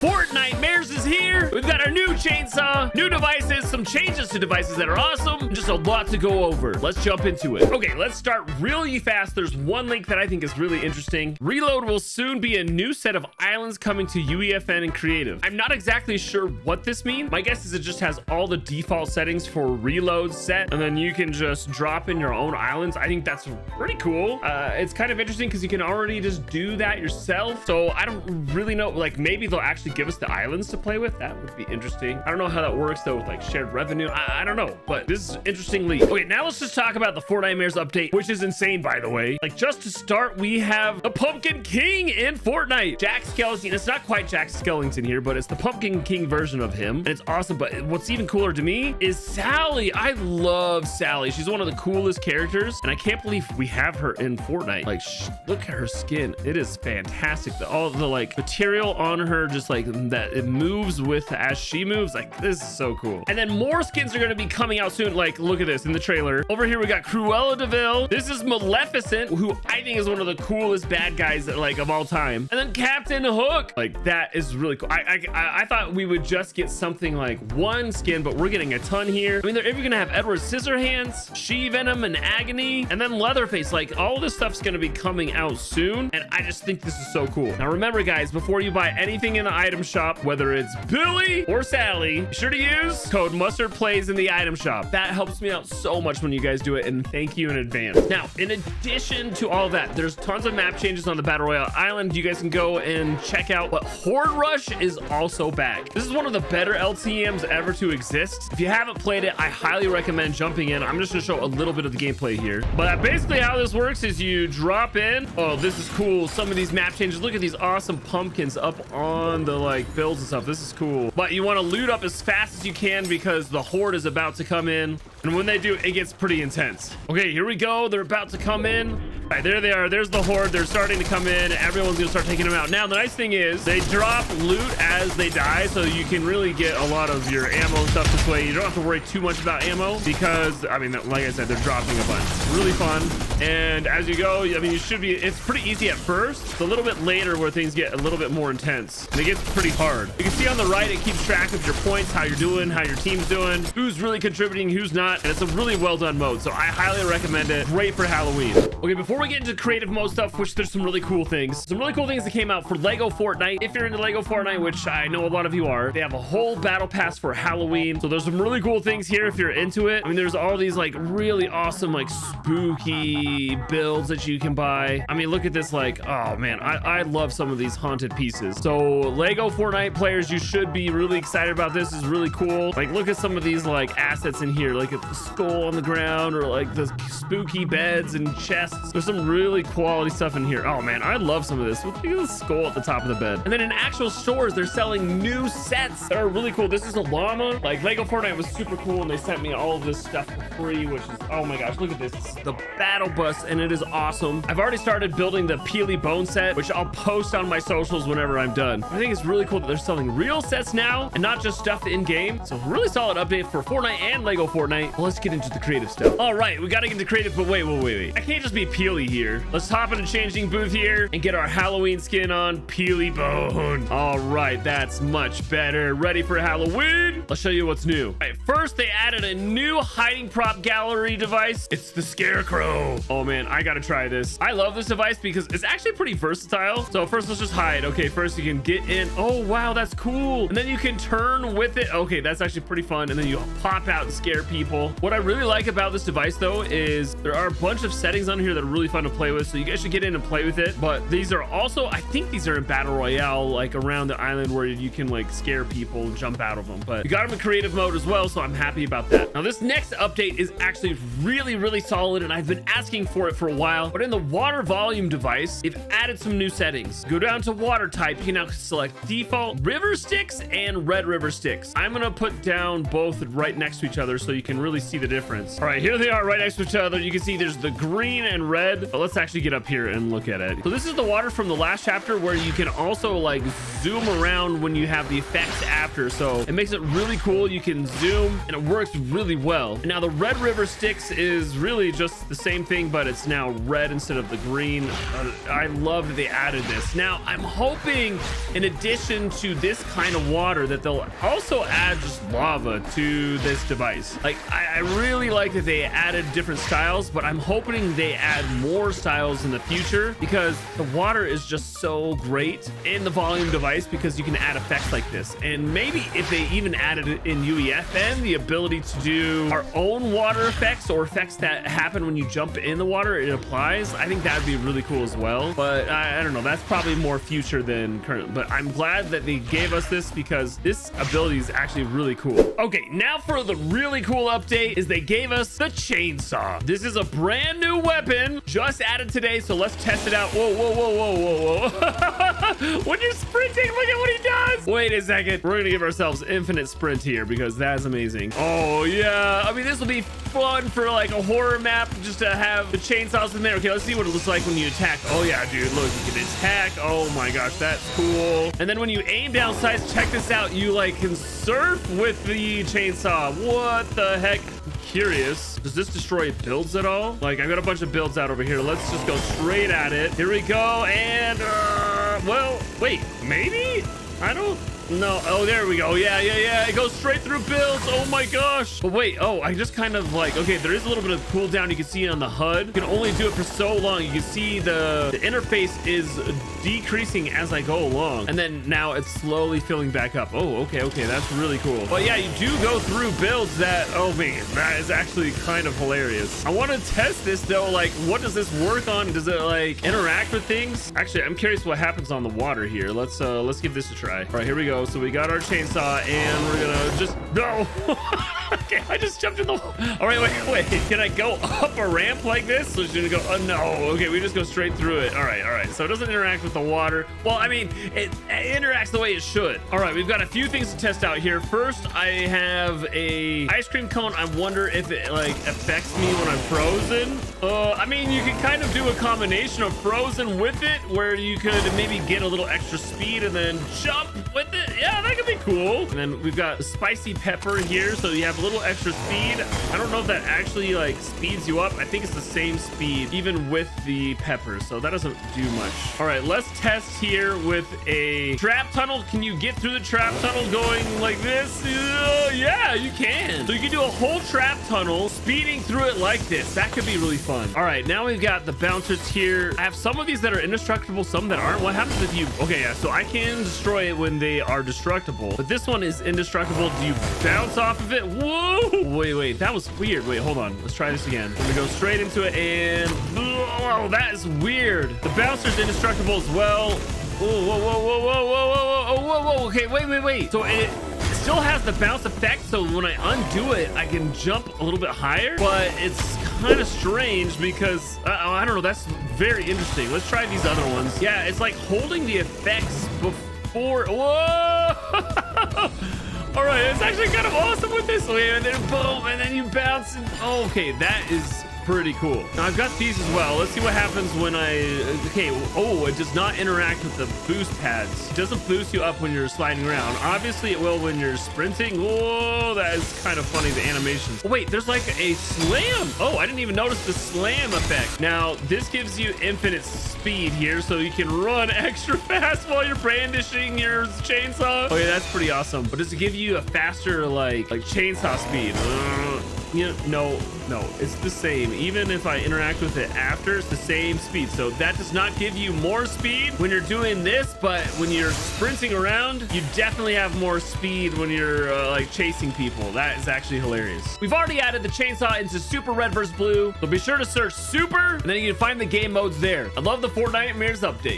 Fortnitemares is here. We've got our new chainsaw, new devices, some changes to devices that are awesome, and just a lot to go over. Let's jump into it. Okay, let's start really fast. There's one link that I think is really interesting. Reload will soon be a new set of islands coming to UEFN and creative. I'm not exactly sure what this means. My guess is it just has all the default settings for reload set, and then you can just drop in your own islands. I think that's pretty cool. It's kind of interesting because you can already just do that yourself. So I don't really know, like maybe they'll actually give us the islands to play with. That would be interesting. I don't know how that works though with like shared revenue. I don't know, but this is interestingly. Okay, now let's just talk about the Fortnitemares update, which is insane, by the way. Like, just to start, we have the Pumpkin King in Fortnite. Jack Skellington. It's not quite Jack Skellington here, but it's the Pumpkin King version of him, and it's awesome. But what's even cooler to me is Sally. I love Sally. She's one of the coolest characters, and I can't believe we have her in Fortnite. Like, look at her skin. It is fantastic. All the like material on her, just like that, it moves with as she moves. Like, this is so cool. And then more skins are going to be coming out soon. Like, look at this in the trailer. Over here we got Cruella de Vil. This is Maleficent, who I think is one of the coolest bad guys that, like, of all time. And then Captain Hook. Like, that is really cool. I thought we would just get something like one skin, but we're getting a ton here. I mean, they're even gonna have Edward Scissorhands, She Venom, and Agony, and then Leatherface. Like, all this stuff's gonna be coming out soon, and I just think this is so cool. Now remember, guys, before you buy anything in the item shop, whether it's Billy or Sally, be sure to use code MustardPlays in the item shop. That helps me out so much when you guys do it, and thank you in advance. Now, in addition to all that, there's tons of map changes on the Battle Royale Island. You guys can go and check out, but Hord Rush is also back. This is one of the better LTMs ever to exist. If you haven't played it, I highly recommend jumping in. I'm just gonna show a little bit of the gameplay here. But basically how this works is you drop in. Oh, this is cool. Some of these map changes. Look at these awesome pumpkins up on the like builds and stuff. This is cool. But you want to loot up as fast as you can because the horde is about to come in. And when they do, it gets pretty intense. Okay, here we go. They're about to come in. All right, there they are. There's the horde. They're starting to come in. Everyone's gonna start taking them out. Now, the nice thing is they drop loot as they die, so you can really get a lot of your ammo and stuff this way. You don't have to worry too much about ammo because, I mean, like I said, they're dropping a bunch. It's really fun. And as you go, I mean, it's pretty easy at first. It's a little bit later where things get a little bit more intense. And it gets pretty hard. You can see on the right, it keeps track of your points, how you're doing, how your team's doing, who's really contributing, who's not. And it's a really well done mode, so I highly recommend it. Great for Halloween. Okay, before we get into creative mode stuff, which there's some really cool things. Some really cool things that came out for Lego Fortnite. If you're into Lego Fortnite, which I know a lot of you are, they have a whole battle pass for Halloween. So there's some really cool things here if you're into it. I mean, there's all these like really awesome, like spooky builds that you can buy. I mean, look at this, like, oh man, I love some of these haunted pieces. So Lego Fortnite players, you should be really excited about this. This is really cool. Like, look at some of these like assets in here, like a skull on the ground or like the spooky beds and chests. There's some really quality stuff in here. Oh man, I love some of this. Look at the skull at the top of the bed. And then in actual stores, they're selling new sets that are really cool. This is a llama. Like, Lego Fortnite was super cool, and they sent me all of this stuff for free, which is, oh my gosh, look at this. It's the battle bus, and it is awesome. I've already started building the Peely Bone set, which I'll post on my socials whenever I'm done. I think it's really cool that they're selling real sets now and not just stuff in game. So really solid update for Fortnite and Lego Fortnite. Well, let's get into the creative stuff. All right, we got to get into creative, but wait. I can't just be Peely here. Let's hop in a changing booth here and get our Halloween skin on. Peely Bone. All right, that's much better. Ready for Halloween? I'll show you what's new. All right, first they added a new hiding prop gallery device. It's the Scarecrow. Oh man, I gotta try this. I love this device because it's actually pretty versatile. So first, let's just hide. Okay, first you can get in. Oh wow, that's cool. And then you can turn with it. Okay, that's actually pretty fun. And then you pop out and scare people. What I really like about this device though is there are a bunch of settings on here that are really fun to play with, so you guys should get in and play with it. But these are also, I think these are in Battle Royale, like around the island where you can like scare people and jump out of them. But you got them in creative mode as well, so I'm happy about that. Now this next update is actually really solid, and I've been asking for it for a while. But in the water volume device, they've added some new settings. Go down to water type. You can now select default river sticks and red river sticks. I'm gonna put down both right next to each other so you can really see the difference. All right, here they are right next to each other. You can see there's the green and red. red. But let's actually get up here and look at it. So this is the water from the last chapter where you can also like zoom around when you have the effects after. So it makes it really cool. You can zoom and it works really well. Now the Red River Styx is really just the same thing, but it's now red instead of the green. I love that they added this. Now I'm hoping in addition to this kind of water that they'll also add just lava to this device. Like I really like that they added different styles, but I'm hoping they add more styles in the future because the water is just so great in the volume device because you can add effects like this. And maybe if they even added it in UEFN, the ability to do our own water effects or effects that happen when you jump in the water, it applies. I think that would be really cool as well. But I don't know, that's probably more future than current. But I'm glad that they gave us this because this ability is actually really cool. Okay, now for the really cool update is they gave us the chainsaw. This is a brand new weapon just added today, so let's test it out. Whoa, whoa, whoa, whoa, whoa, whoa. When you're sprinting, look at what he does. Wait a second. We're gonna give ourselves infinite sprint here because that's amazing. Oh yeah, I mean this will be fun for like a horror map just to have the chainsaws in there. Okay, let's see what it looks like when you attack. Oh yeah, dude, look, you can attack. Oh my gosh, that's cool. And then when you aim down sights, check this out, you like can surf with the chainsaw. What the heck? I'm curious, does this destroy builds at all? Like I've got a bunch of builds out over here. Let's just go straight at it. Here we go. And well, wait, maybe I don't know. Oh, there we go. Yeah, it goes straight through builds. Oh my gosh. But wait, oh, I just kind of like, okay, there is a little bit of cooldown. You can see on the HUD. You can only do it for so long. You can see the interface is decreasing as I go along, and then now it's slowly filling back up. Oh, okay, that's really cool. But yeah, you do go through builds that, oh man, that is actually kind of hilarious. I want to test this though. Like, what does this work on? Does it like interact with things? Actually, I'm curious what happens on the water here. Let's give this a try. All right, here we go. So we got our chainsaw and we're gonna just no. Okay, I just jumped in the all right, wait, can I go up a ramp like this? So she's gonna go, oh no. Okay, we just go straight through it. All right, so it doesn't interact with the water. Well, I mean, it interacts the way it should. All right, we've got a few things to test out here. First, I have a ice cream cone. I wonder if it like affects me when I'm frozen. I mean, you can kind of do a combination of frozen with it where you could maybe get a little extra speed and then jump with it. Yeah, that could be cool. And then we've got spicy pepper here, so you have a little extra speed. I don't know if that actually like speeds you up. I think it's the same speed even with the pepper, so that doesn't do much. All right, let's test here with a trap tunnel. Can you get through the trap tunnel going like this? Yeah, you can. So you can do a whole trap tunnel speeding through it like this. That could be really fun. All right, now we've got the bouncers here. I have some of these that are indestructible, some that aren't. What happens if you, okay, yeah, so I can destroy it when they are destructible, but this one is indestructible. Do you bounce off of it? Whoa, wait, that was weird. Wait, hold on, let's try this again. I'm gonna go straight into it and oh, that is weird. The bouncer's indestructible as well. Whoa. Okay, wait. So it still has the bounce effect, so when I undo it, I can jump a little bit higher, but it's kind of strange because I don't know. That's very interesting. Let's try these other ones. Yeah, it's like holding the effects before. Whoa. All right, it's actually kind of awesome with this way, and then boom, and then you bounce. And, okay, that is pretty cool. Now I've got these as well. Let's see what happens when it does not interact with the boost pads. It doesn't boost you up when you're sliding around. Obviously it will when you're sprinting. Whoa, that is kind of funny, the animations. Oh, wait, there's like a slam. Oh, I didn't even notice the slam effect. Now this gives you infinite speed here, so you can run extra fast while you're brandishing your chainsaw. Okay, that's pretty awesome. But does it give you a faster like chainsaw speed? No, it's the same. Even if I interact with it after, it's the same speed. So that does not give you more speed when you're doing this, but when you're sprinting around, you definitely have more speed when you're like chasing people. That is actually hilarious. We've already added the chainsaw into Super Red vs. Blue, so be sure to search Super, and then you can find the game modes there. I love the Fortnitemares update.